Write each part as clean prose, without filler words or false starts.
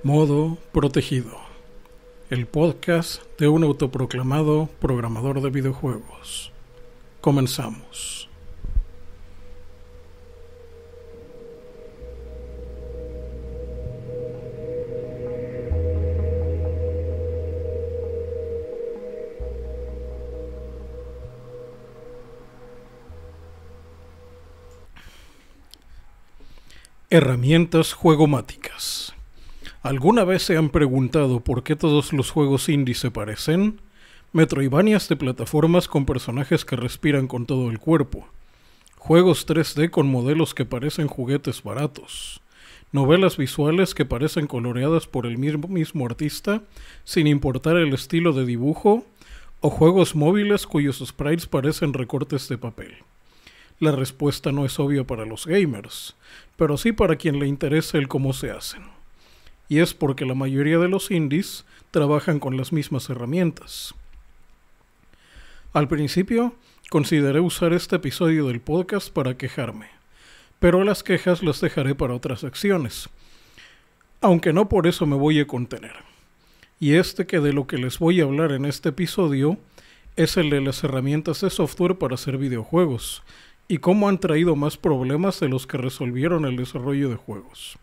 Modo Protegido, el podcast de un autoproclamado programador de videojuegos. Comenzamos. Herramientas juegomáticas. ¿Alguna vez se han preguntado por qué todos los juegos indie se parecen? Metroidvanias de plataformas con personajes que respiran con todo el cuerpo. Juegos 3D con modelos que parecen juguetes baratos. Novelas visuales que parecen coloreadas por el mismo artista, sin importar el estilo de dibujo. O juegos móviles cuyos sprites parecen recortes de papel. La respuesta no es obvia para los gamers, pero sí para quien le interesa el cómo se hacen. Y es porque la mayoría de los indies trabajan con las mismas herramientas. Al principio, consideré usar este episodio del podcast para quejarme, pero las quejas las dejaré para otras secciones, aunque no por eso me voy a contener. Y que de lo que les voy a hablar en este episodio es el de las herramientas de software para hacer videojuegos, y cómo han traído más problemas de los que resolvieron el desarrollo de juegos.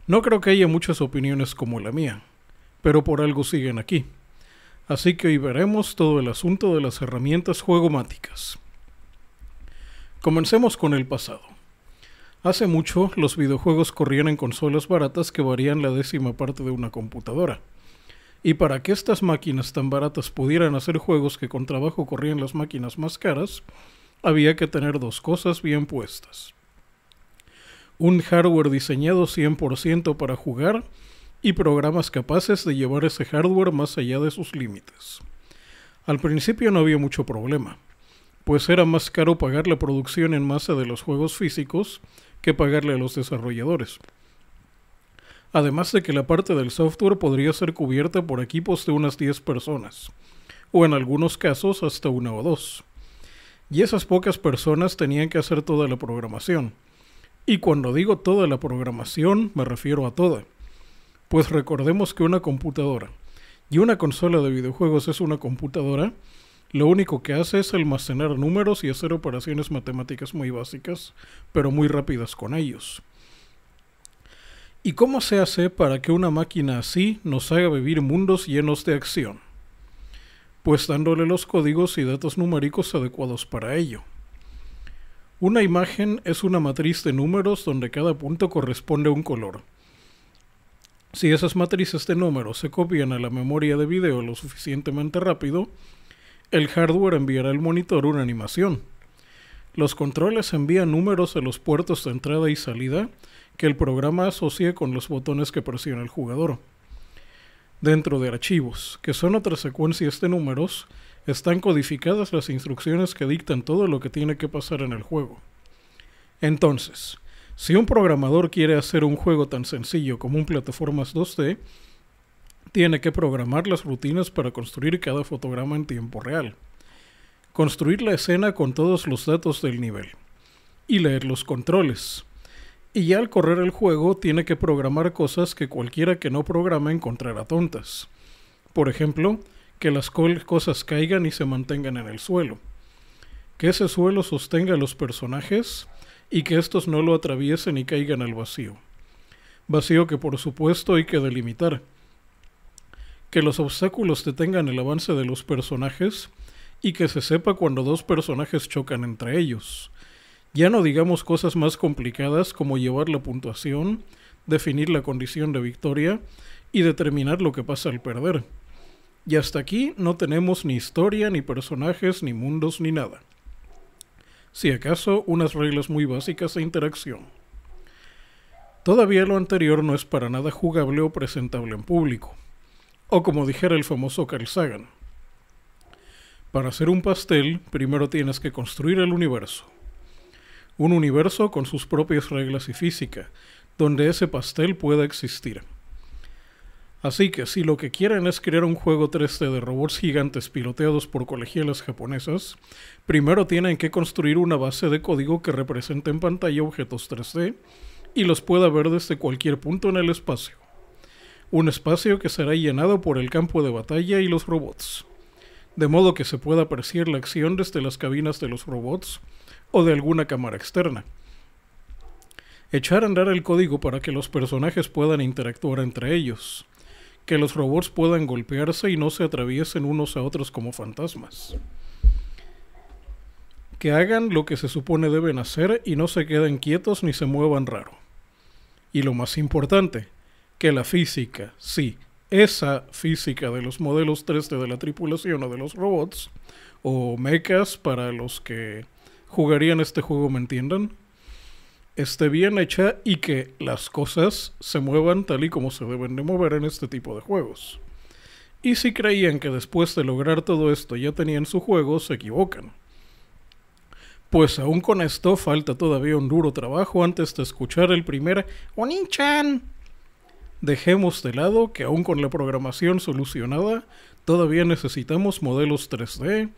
No creo que haya muchas opiniones como la mía, pero por algo siguen aquí. Así que hoy veremos todo el asunto de las herramientas juegomáticas. Comencemos con el pasado. Hace mucho, los videojuegos corrían en consolas baratas que varían la 10ª parte de una computadora. Y para que estas máquinas tan baratas pudieran hacer juegos que con trabajo corrían las máquinas más caras, había que tener dos cosas bien puestas. Un hardware diseñado 100% para jugar y programas capaces de llevar ese hardware más allá de sus límites. Al principio no había mucho problema, pues era más caro pagar la producción en masa de los juegos físicos que pagarle a los desarrolladores. Además de que la parte del software podría ser cubierta por equipos de unas 10 personas, o en algunos casos hasta 1 o 2. Y esas pocas personas tenían que hacer toda la programación. Y cuando digo toda la programación, me refiero a toda. Pues recordemos que una computadora y una consola de videojuegos es una computadora, lo único que hace es almacenar números y hacer operaciones matemáticas muy básicas, pero muy rápidas con ellos. ¿Y cómo se hace para que una máquina así nos haga vivir mundos llenos de acción? Pues dándole los códigos y datos numéricos adecuados para ello. Una imagen es una matriz de números donde cada punto corresponde a un color. Si esas matrices de números se copian a la memoria de video lo suficientemente rápido, el hardware enviará al monitor una animación. Los controles envían números a los puertos de entrada y salida que el programa asocia con los botones que presiona el jugador. Dentro de archivos, que son otras secuencias de números, están codificadas las instrucciones que dictan todo lo que tiene que pasar en el juego. Entonces, si un programador quiere hacer un juego tan sencillo como un plataformas 2D, tiene que programar las rutinas para construir cada fotograma en tiempo real, construir la escena con todos los datos del nivel, y leer los controles. Y ya al correr el juego tiene que programar cosas que cualquiera que no programe encontrará tontas. Por ejemplo, que las cosas caigan y se mantengan en el suelo. Que ese suelo sostenga a los personajes y que estos no lo atraviesen y caigan al vacío. Vacío que por supuesto hay que delimitar. Que los obstáculos detengan el avance de los personajes y que se sepa cuando dos personajes chocan entre ellos. Ya no digamos cosas más complicadas como llevar la puntuación, definir la condición de victoria y determinar lo que pasa al perder. Y hasta aquí no tenemos ni historia, ni personajes, ni mundos, ni nada. Si acaso, unas reglas muy básicas de interacción. Todavía lo anterior no es para nada jugable o presentable en público. O como dijera el famoso Carl Sagan. Para hacer un pastel, primero tienes que construir el universo. Un universo con sus propias reglas y física, donde ese pastel pueda existir. Así que si lo que quieren es crear un juego 3D de robots gigantes piloteados por colegialas japonesas, primero tienen que construir una base de código que represente en pantalla objetos 3D y los pueda ver desde cualquier punto en el espacio. un espacio que será llenado por el campo de batalla y los robots, de modo que se pueda apreciar la acción desde las cabinas de los robots o de alguna cámara externa. Echar a andar el código para que los personajes puedan interactuar entre ellos, que los robots puedan golpearse y no se atraviesen unos a otros como fantasmas, que hagan lo que se supone deben hacer y no se queden quietos ni se muevan raro. Y lo más importante, que la física, sí, esa física de los modelos 3D de la tripulación o de los robots, o mechas para los que jugarían este juego me entiendan, esté bien hecha y que las cosas se muevan tal y como se deben de mover en este tipo de juegos. Y si creían que después de lograr todo esto ya tenían su juego, se equivocan. Pues aún con esto falta todavía un duro trabajo antes de escuchar el primer Oni-chan. Dejemos de lado que aún con la programación solucionada, todavía necesitamos modelos 3D,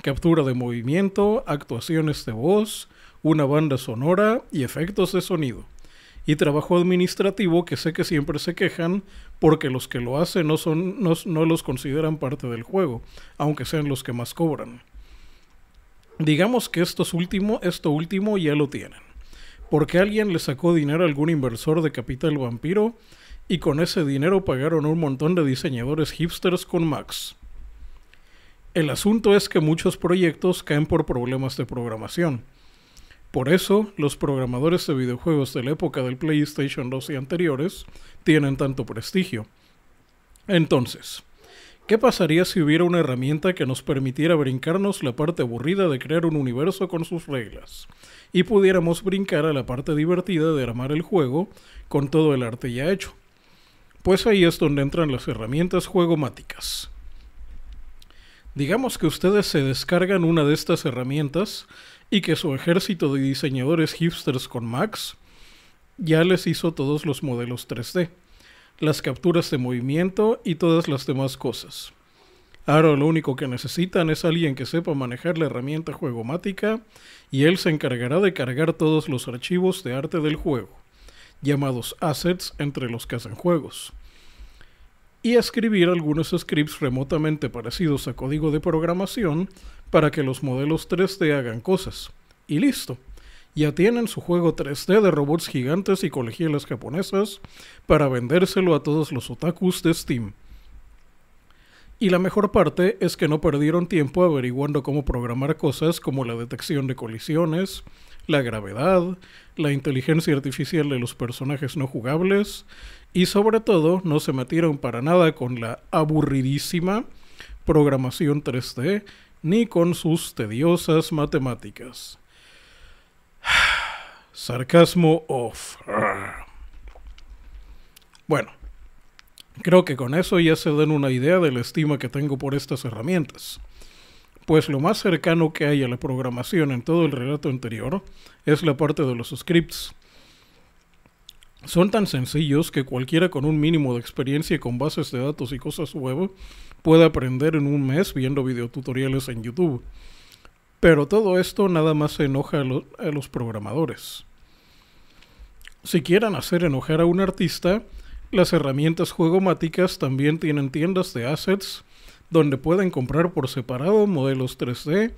captura de movimiento, actuaciones de voz, una banda sonora y efectos de sonido. Y trabajo administrativo que sé que siempre se quejan porque los que lo hacen no los consideran parte del juego, aunque sean los que más cobran. Digamos que esto último ya lo tienen, porque alguien le sacó dinero a algún inversor de capital vampiro y con ese dinero pagaron a un montón de diseñadores hipsters con Macs. El asunto es que muchos proyectos caen por problemas de programación. Por eso, los programadores de videojuegos de la época del PlayStation 2 y anteriores tienen tanto prestigio. Entonces, ¿qué pasaría si hubiera una herramienta que nos permitiera brincarnos la parte aburrida de crear un universo con sus reglas y pudiéramos brincar a la parte divertida de armar el juego con todo el arte ya hecho? Pues ahí es donde entran las herramientas juegomáticas. Digamos que ustedes se descargan una de estas herramientas y que su ejército de diseñadores hipsters con Macs ya les hizo todos los modelos 3D, las capturas de movimiento y todas las demás cosas. Ahora lo único que necesitan es alguien que sepa manejar la herramienta juegomática y él se encargará de cargar todos los archivos de arte del juego, llamados assets entre los que hacen juegos, y escribir algunos scripts remotamente parecidos a código de programación para que los modelos 3D hagan cosas. Y listo. Ya tienen su juego 3D de robots gigantes y colegialas japonesas para vendérselo a todos los otakus de Steam. Y la mejor parte es que no perdieron tiempo averiguando cómo programar cosas como la detección de colisiones, la gravedad, la inteligencia artificial de los personajes no jugables y sobre todo no se metieron para nada con la aburridísima programación 3D ni con sus tediosas matemáticas. Sarcasmo off. Bueno, creo que con eso ya se dan una idea de la estima que tengo por estas herramientas. Pues lo más cercano que hay a la programación en todo el relato anterior es la parte de los scripts. Son tan sencillos que cualquiera con un mínimo de experiencia con bases de datos y cosas web puede aprender en un mes viendo videotutoriales en YouTube. Pero todo esto nada más enoja a los programadores. Si quieren hacer enojar a un artista, las herramientas juegomáticas también tienen tiendas de assets donde pueden comprar por separado modelos 3D,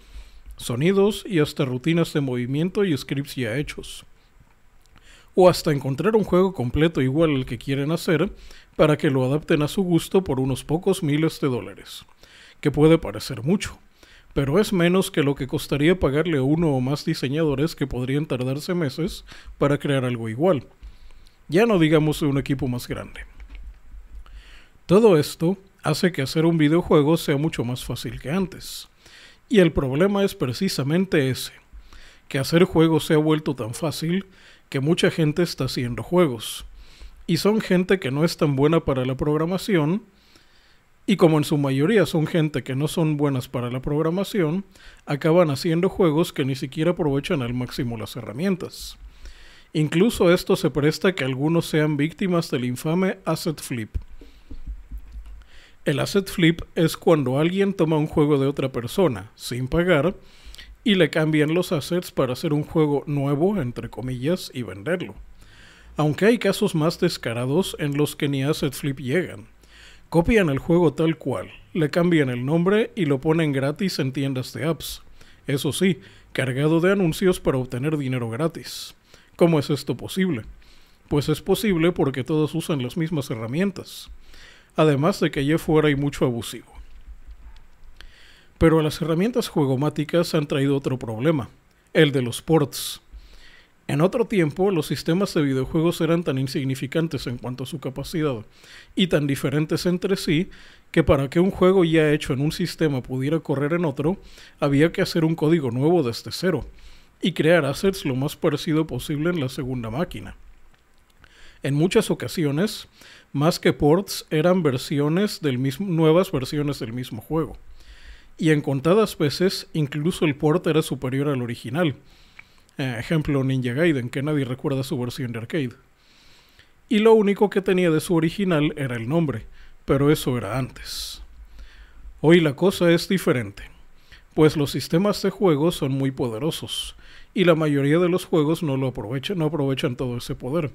sonidos y hasta rutinas de movimiento y scripts ya hechos. O hasta encontrar un juego completo igual al que quieren hacer para que lo adapten a su gusto por unos pocos miles de dólares, que puede parecer mucho, pero es menos que lo que costaría pagarle a uno o más diseñadores que podrían tardarse meses para crear algo igual. Ya no digamos de un equipo más grande. Todo esto hace que hacer un videojuego sea mucho más fácil que antes. Y el problema es precisamente ese, que hacer juegos se ha vuelto tan fácil que mucha gente está haciendo juegos. Y son gente que no es tan buena para la programación, y como en su mayoría son gente que no son buenas para la programación, acaban haciendo juegos que ni siquiera aprovechan al máximo las herramientas. Incluso esto se presta a que algunos sean víctimas del infame asset flip. El asset flip es cuando alguien toma un juego de otra persona, sin pagar, y le cambian los assets para hacer un juego nuevo, entre comillas, y venderlo. Aunque hay casos más descarados en los que ni asset flip llegan. Copian el juego tal cual, le cambian el nombre y lo ponen gratis en tiendas de apps. Eso sí, cargado de anuncios para obtener dinero gratis. ¿Cómo es esto posible? Pues es posible porque todos usan las mismas herramientas. Además de que allá afuera hay mucho abusivo. Pero las herramientas juegomáticas han traído otro problema, el de los ports. En otro tiempo, los sistemas de videojuegos eran tan insignificantes en cuanto a su capacidad y tan diferentes entre sí que para que un juego ya hecho en un sistema pudiera correr en otro, había que hacer un código nuevo desde cero y crear assets lo más parecido posible en la segunda máquina. En muchas ocasiones, más que ports, eran nuevas versiones del mismo juego. Y en contadas veces, incluso el port era superior al original. Ejemplo Ninja Gaiden, que nadie recuerda su versión de arcade. Y lo único que tenía de su original era el nombre, pero eso era antes. Hoy la cosa es diferente, pues los sistemas de juego son muy poderosos, y la mayoría de los juegos no aprovechan todo ese poder.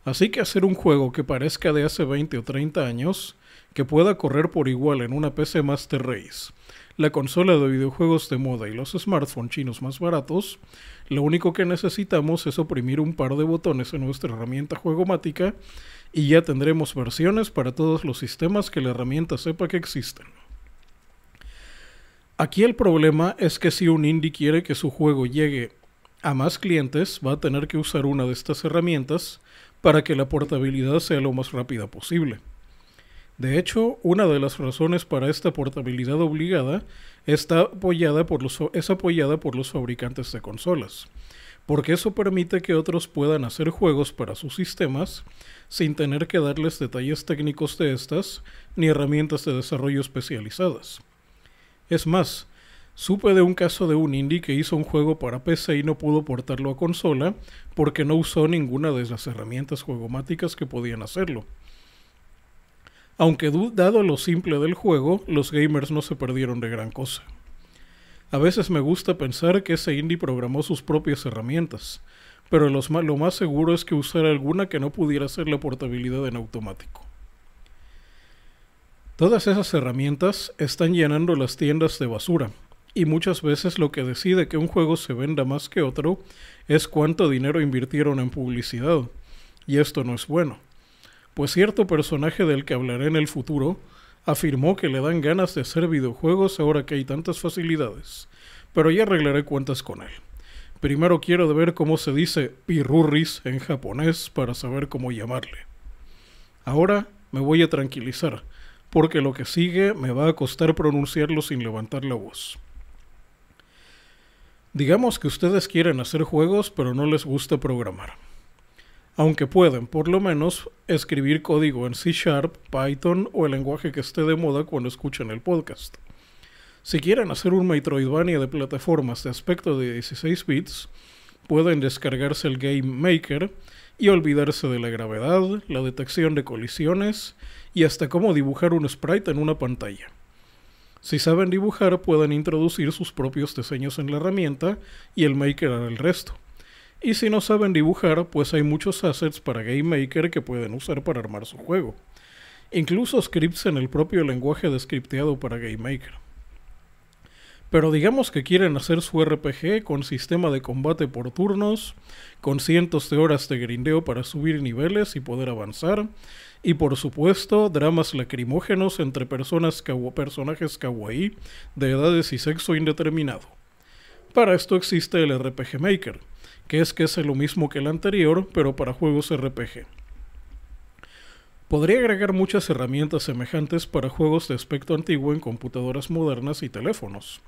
Así que hacer un juego que parezca de hace 20 o 30 años, que pueda correr por igual en una PC Master Race, la consola de videojuegos de moda y los smartphones chinos más baratos, lo único que necesitamos es oprimir un par de botones en nuestra herramienta juegomática y ya tendremos versiones para todos los sistemas que la herramienta sepa que existen. Aquí el problema es que si un indie quiere que su juego llegue a más clientes, va a tener que usar una de estas herramientas para que la portabilidad sea lo más rápida posible. De hecho, una de las razones para esta portabilidad obligada es apoyada por los fabricantes de consolas, porque eso permite que otros puedan hacer juegos para sus sistemas sin tener que darles detalles técnicos de estas ni herramientas de desarrollo especializadas. Es más, supe de un caso de un indie que hizo un juego para PC y no pudo portarlo a consola porque no usó ninguna de las herramientas juegomáticas que podían hacerlo. Aunque dado lo simple del juego, los gamers no se perdieron de gran cosa. A veces me gusta pensar que ese indie programó sus propias herramientas, pero lo más seguro es que usara alguna que no pudiera hacer la portabilidad en automático. Todas esas herramientas están llenando las tiendas de basura, y muchas veces lo que decide que un juego se venda más que otro es cuánto dinero invirtieron en publicidad, y esto no es bueno. Pues cierto personaje del que hablaré en el futuro afirmó que le dan ganas de hacer videojuegos ahora que hay tantas facilidades, pero ya arreglaré cuentas con él. Primero quiero ver cómo se dice pirurris en japonés para saber cómo llamarle. Ahora me voy a tranquilizar, porque lo que sigue me va a costar pronunciarlo sin levantar la voz. Digamos que ustedes quieren hacer juegos pero no les gusta programar. Aunque pueden, por lo menos, escribir código en C#, Python o el lenguaje que esté de moda cuando escuchen el podcast. Si quieren hacer un Metroidvania de plataformas de aspecto de 16 bits, pueden descargarse el Game Maker y olvidarse de la gravedad, la detección de colisiones y hasta cómo dibujar un sprite en una pantalla. Si saben dibujar, pueden introducir sus propios diseños en la herramienta y el Maker hará el resto. Y si no saben dibujar, pues hay muchos assets para Game Maker que pueden usar para armar su juego. Incluso scripts en el propio lenguaje de scripteado para Game Maker. Pero digamos que quieren hacer su RPG con sistema de combate por turnos, con cientos de horas de grindeo para subir niveles y poder avanzar, y por supuesto dramas lacrimógenos entre personajes kawaii de edades y sexo indeterminado. Para esto existe el RPG Maker, que es lo mismo que el anterior, pero para juegos RPG. Podría agregar muchas herramientas semejantes para juegos de aspecto antiguo en computadoras modernas y teléfonos,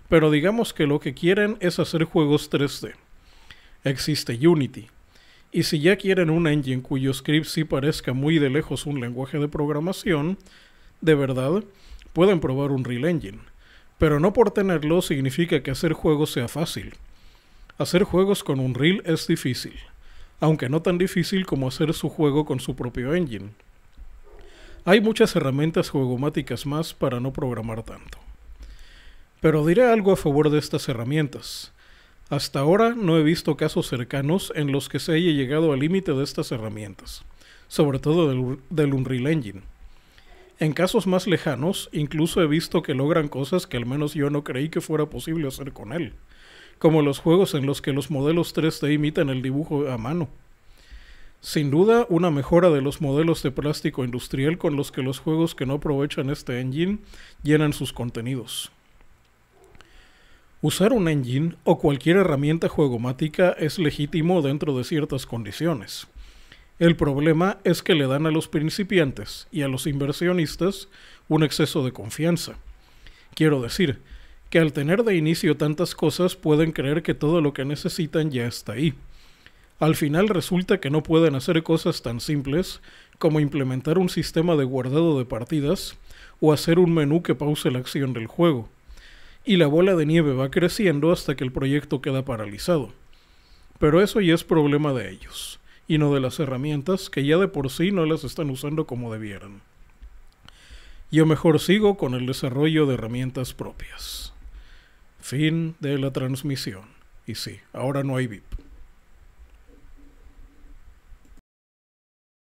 pero digamos que lo que quieren es hacer juegos 3D. Existe Unity, y si ya quieren un engine cuyo script sí parezca muy de lejos un lenguaje de programación, de verdad, pueden probar Unreal Engine, pero no por tenerlo significa que hacer juegos sea fácil. Hacer juegos con Unreal es difícil, aunque no tan difícil como hacer su juego con su propio engine. Hay muchas herramientas juegomáticas más para no programar tanto. Pero diré algo a favor de estas herramientas. Hasta ahora no he visto casos cercanos en los que se haya llegado al límite de estas herramientas, sobre todo del Unreal Engine. En casos más lejanos, incluso he visto que logran cosas que al menos yo no creí que fuera posible hacer con él, como los juegos en los que los modelos 3D imitan el dibujo a mano. Sin duda, una mejora de los modelos de plástico industrial con los que los juegos que no aprovechan este engine llenan sus contenidos. Usar un engine o cualquier herramienta juegomática es legítimo dentro de ciertas condiciones. El problema es que le dan a los principiantes y a los inversionistas un exceso de confianza. Quiero decir, que al tener de inicio tantas cosas pueden creer que todo lo que necesitan ya está ahí. Al final resulta que no pueden hacer cosas tan simples como implementar un sistema de guardado de partidas o hacer un menú que pause la acción del juego. Y la bola de nieve va creciendo hasta que el proyecto queda paralizado. Pero eso ya es problema de ellos, y no de las herramientas que ya de por sí no las están usando como debieran. Yo mejor sigo con el desarrollo de herramientas propias. Fin de la transmisión. Y sí, ahora no hay VIP.